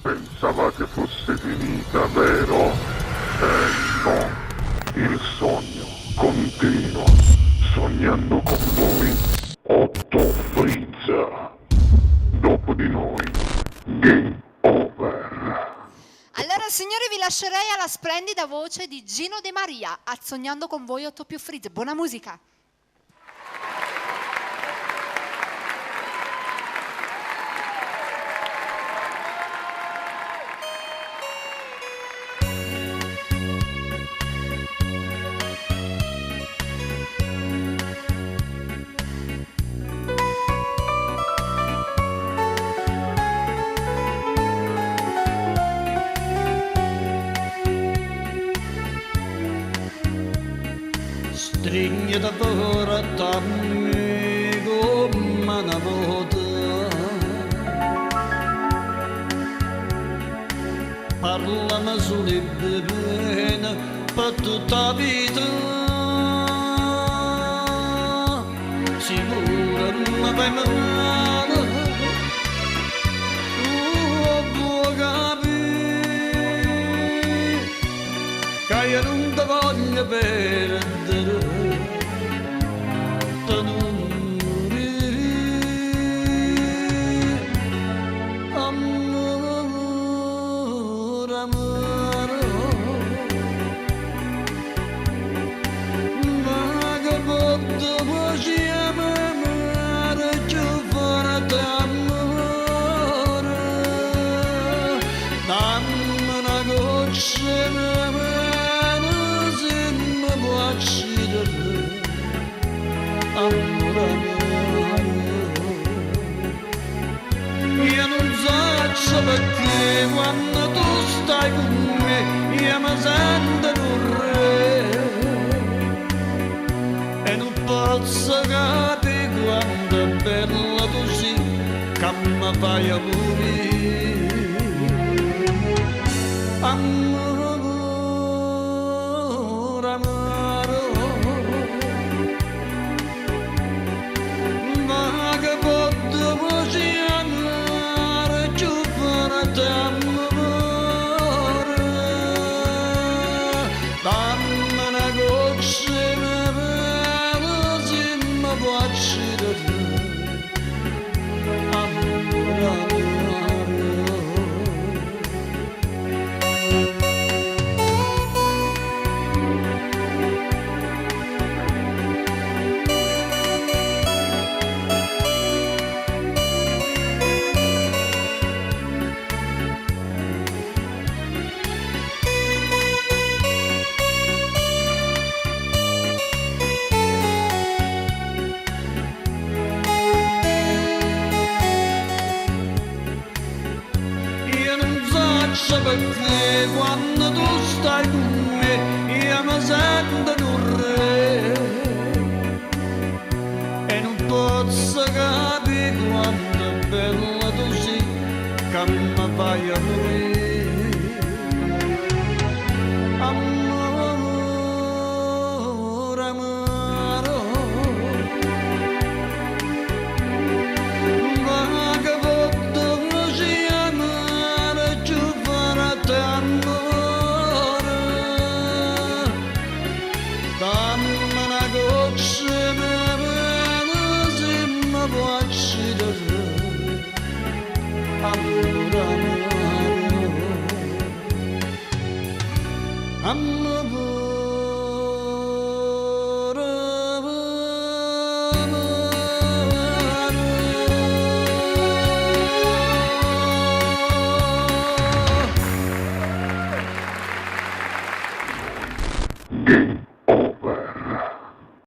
Pensavate fosse finita, vero? No, il sogno continua, sognando con voi, Otto Frizza. Dopo di noi, game over. Allora signori vi lascerei alla splendida voce di Gino De Maria, a Sognando con voi 8 più Frizz. Buona musica! Stringe davvero a dammi come una volta. Parlami solo bene per tutta la vita. Sicuro mi fai male, puoi capire che io non ti voglio perdere. Io non so perché quando tu stai con me io mi sento un re e non posso capire quanto è bella tu sei che mi fai morire. Amore, amore, ma che potevo chiamare più forte amore. Dammi una goccia di velo se mi può uccidere. Amore, amore. Perché quando tu stai con me io mi sento un re e non posso capire quanto è bella tu sei che mi fai morire. Amore, amore, ma che potevo chiamare più forte amore. Dammi una goccia di velo se mi può uccidere. Amore, amore, amore.